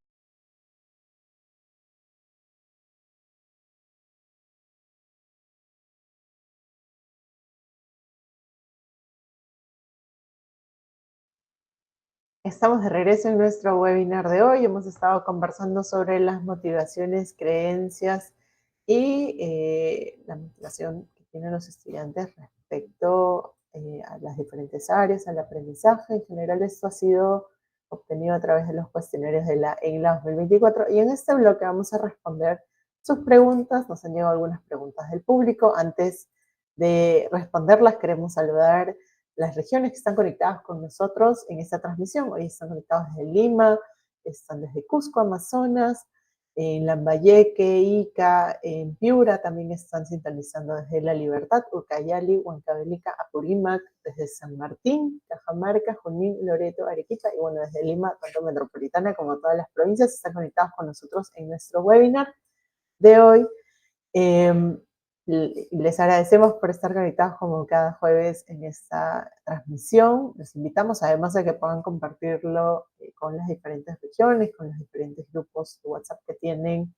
Estamos de regreso en nuestro webinar de hoy. Hemos estado conversando sobre las motivaciones, creencias y la motivación que tienen los estudiantes respecto a las diferentes áreas, al aprendizaje. En general, esto ha sido obtenido a través de los cuestionarios de la ENLA 2024. Y en este bloque vamos a responder sus preguntas. Nos han llegado algunas preguntas del público. Antes de responderlas, queremos saludar las regiones que están conectadas con nosotros en esta transmisión. Hoy están conectados desde Lima, están desde Cusco, Amazonas, en Lambayeque, Ica, en Piura también están sintonizando desde La Libertad, Ucayali, Huancavelica, Apurímac, desde San Martín, Cajamarca, Junín, Loreto, Arequipa, y bueno, desde Lima, tanto metropolitana como todas las provincias están conectados con nosotros en nuestro webinar de hoy. Les agradecemos por estar conectados como cada jueves en esta transmisión. Los invitamos además a que puedan compartirlo con las diferentes regiones, con los diferentes grupos de WhatsApp que tienen,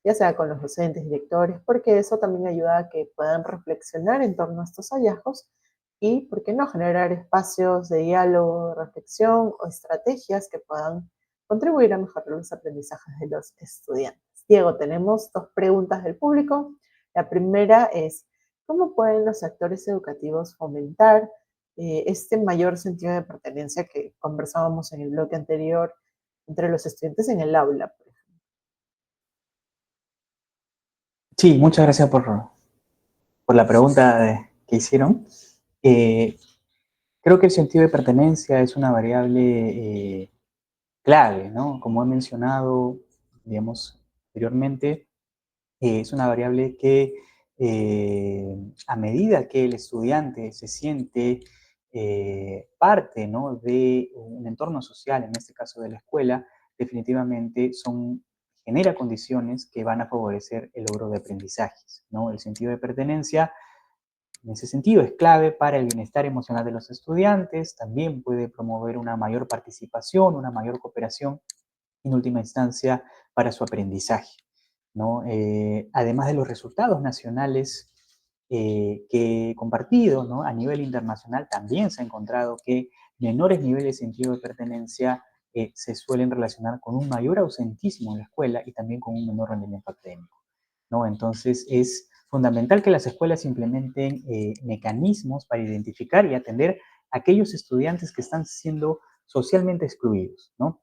ya sea con los docentes, directores, porque eso también ayuda a que puedan reflexionar en torno a estos hallazgos y, ¿por qué no?, generar espacios de diálogo, de reflexión o estrategias que puedan contribuir a mejorar los aprendizajes de los estudiantes. Diego, tenemos dos preguntas del público. La primera es, ¿cómo pueden los actores educativos fomentar este mayor sentido de pertenencia que conversábamos en el bloque anterior entre los estudiantes en el aula, por ejemplo?
Sí, muchas gracias por la pregunta que hicieron. Creo que el sentido de pertenencia es una variable clave, ¿no? Como he mencionado, digamos, anteriormente, es una variable que a medida que el estudiante se siente parte, ¿no?, de un entorno social, en este caso de la escuela, definitivamente genera condiciones que van a favorecer el logro de aprendizajes, ¿no? El sentido de pertenencia, en ese sentido, es clave para el bienestar emocional de los estudiantes, también puede promover una mayor participación, una mayor cooperación, en última instancia, para su aprendizaje, ¿no? Además de los resultados nacionales que he compartido, ¿no?, a nivel internacional también se ha encontrado que menores niveles de sentido de pertenencia se suelen relacionar con un mayor ausentismo en la escuela y también con un menor rendimiento académico, ¿no? Entonces es fundamental que las escuelas implementen mecanismos para identificar y atender a aquellos estudiantes que están siendo socialmente excluidos, ¿no?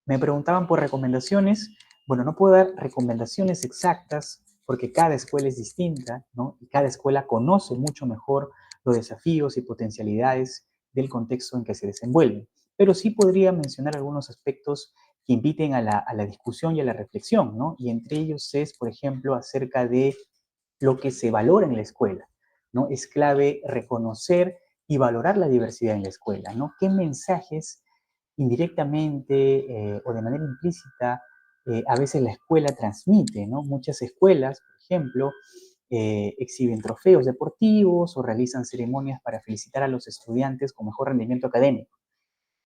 Me preguntaban por recomendaciones. Bueno, no puedo dar recomendaciones exactas porque cada escuela es distinta, ¿no? Y cada escuela conoce mucho mejor los desafíos y potencialidades del contexto en que se desenvuelven. Pero sí podría mencionar algunos aspectos que inviten a la discusión y a la reflexión, ¿no? Y entre ellos es, por ejemplo, acerca de lo que se valora en la escuela, ¿no? Es clave reconocer y valorar la diversidad en la escuela, ¿no? ¿Qué mensajes indirectamente o de manera implícita a veces la escuela transmite, ¿no? Muchas escuelas, por ejemplo, exhiben trofeos deportivos o realizan ceremonias para felicitar a los estudiantes con mejor rendimiento académico.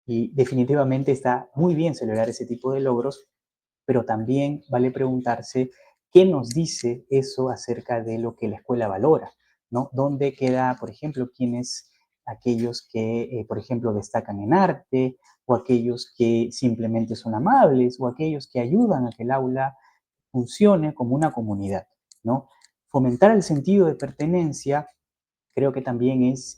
Y definitivamente está muy bien celebrar ese tipo de logros, pero también vale preguntarse qué nos dice eso acerca de lo que la escuela valora, ¿no? ¿Dónde queda, por ejemplo, quiénes aquellos que, por ejemplo, destacan en arte, o aquellos que simplemente son amables, o aquellos que ayudan a que el aula funcione como una comunidad, ¿no? Fomentar el sentido de pertenencia creo que también es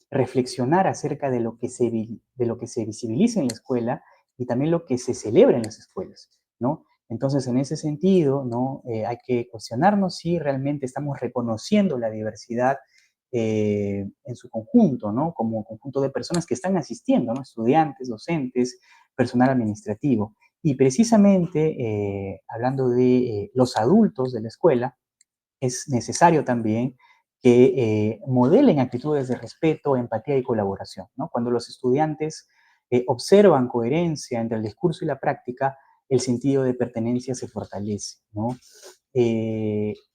reflexionar acerca de lo que se visibiliza en la escuela y también lo que se celebra en las escuelas, ¿no? Entonces, en ese sentido, ¿no? Hay que cuestionarnos si realmente estamos reconociendo la diversidad en su conjunto, ¿no? Como conjunto de personas que están asistiendo, ¿no? Estudiantes, docentes, personal administrativo. Y precisamente, hablando de los adultos de la escuela, es necesario también que modelen actitudes de respeto, empatía y colaboración, ¿no? Cuando los estudiantes observan coherencia entre el discurso y la práctica, el sentido de pertenencia se fortalece, ¿no?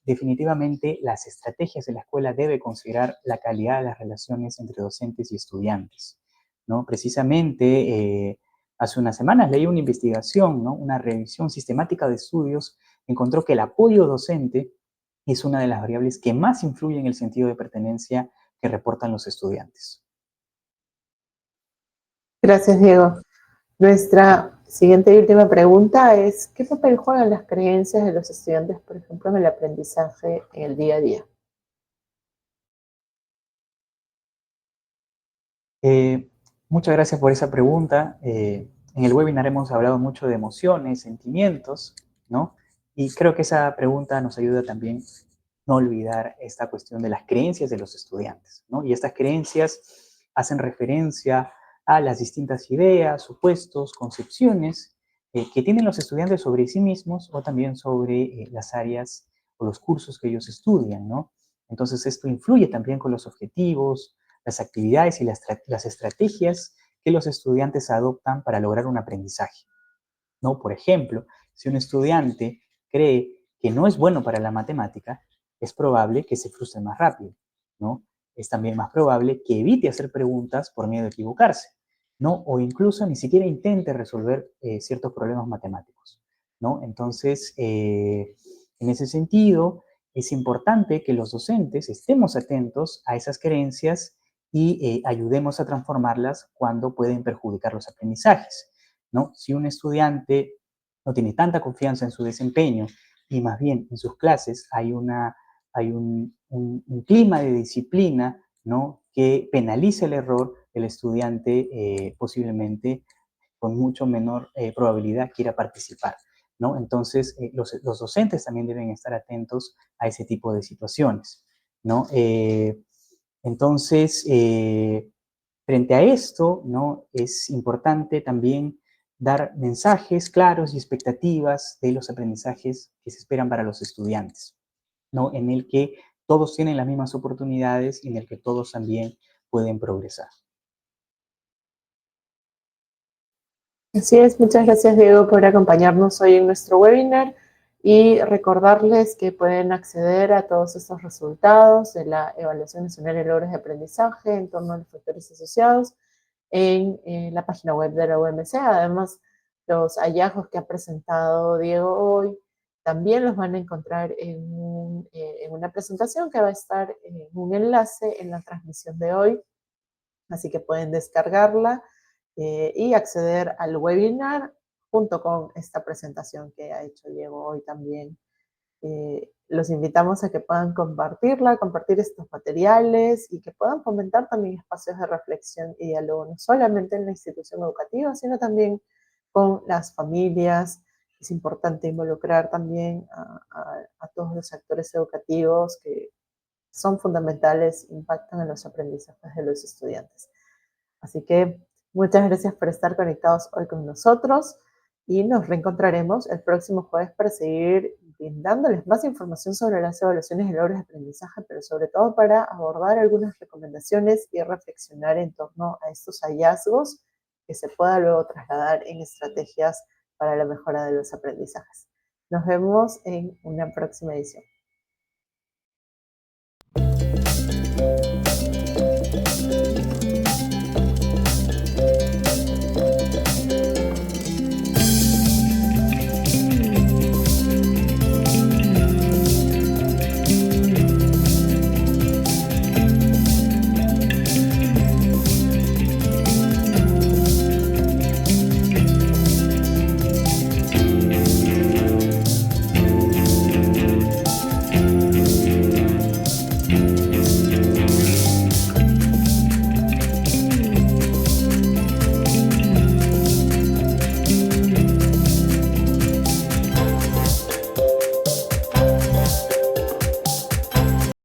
Definitivamente las estrategias de la escuela deben considerar la calidad de las relaciones entre docentes y estudiantes, ¿no? Precisamente hace unas semanas leí una investigación, ¿no? Una revisión sistemática de estudios encontró que el apoyo docente es una de las variables que más influye en el sentido de pertenencia que reportan los estudiantes.
Gracias, Diego. Nuestra siguiente y última pregunta es, ¿qué papel juegan las creencias de los estudiantes, por ejemplo, en el aprendizaje en el día a día?
Muchas gracias por esa pregunta. En el webinar hemos hablado mucho de emociones, sentimientos, ¿no? Y creo que esa pregunta nos ayuda también no olvidar esta cuestión de las creencias de los estudiantes, ¿no? Y estas creencias hacen referencia a las distintas ideas, supuestos, concepciones que tienen los estudiantes sobre sí mismos o también sobre las áreas o los cursos que ellos estudian, ¿no? Entonces esto influye también con los objetivos, las actividades y las estrategias que los estudiantes adoptan para lograr un aprendizaje, ¿no? Por ejemplo, si un estudiante cree que no es bueno para la matemática, es probable que se frustre más rápido, ¿no? Es también más probable que evite hacer preguntas por miedo a equivocarse, ¿no? O incluso ni siquiera intente resolver ciertos problemas matemáticos, ¿no? Entonces, en ese sentido, es importante que los docentes estemos atentos a esas creencias y ayudemos a transformarlas cuando pueden perjudicar los aprendizajes, ¿no? Si un estudiante no tiene tanta confianza en su desempeño y más bien en sus clases hay un clima de disciplina, ¿no? Que penaliza el error, el estudiante posiblemente con mucho menor probabilidad quiera participar, ¿no? Entonces, los docentes también deben estar atentos a ese tipo de situaciones, ¿no? Entonces, frente a esto, ¿no? Es importante también dar mensajes claros y expectativas de los aprendizajes que se esperan para los estudiantes, ¿no? En el que todos tienen las mismas oportunidades y en el que todos también pueden progresar.
Así es, muchas gracias, Diego, por acompañarnos hoy en nuestro webinar y recordarles que pueden acceder a todos estos resultados de la Evaluación Nacional de Logros de Aprendizaje en torno a los factores asociados en la página web de la UMC. Además, los hallazgos que ha presentado Diego hoy también los van a encontrar en una presentación que va a estar en un enlace en la transmisión de hoy, así que pueden descargarla y acceder al webinar junto con esta presentación que ha hecho Diego hoy también. Los invitamos a que puedan compartirla, compartir estos materiales y que puedan fomentar también espacios de reflexión y diálogo, no solamente en la institución educativa, sino también con las familias. Es importante involucrar también a todos los actores educativos que son fundamentales, impactan en los aprendizajes de los estudiantes. Así que muchas gracias por estar conectados hoy con nosotros y nos reencontraremos el próximo jueves para seguir brindándoles más información sobre las evaluaciones de logros de aprendizaje, pero sobre todo para abordar algunas recomendaciones y reflexionar en torno a estos hallazgos que se pueda luego trasladar en estrategias para la mejora de los aprendizajes. Nos vemos en una próxima edición.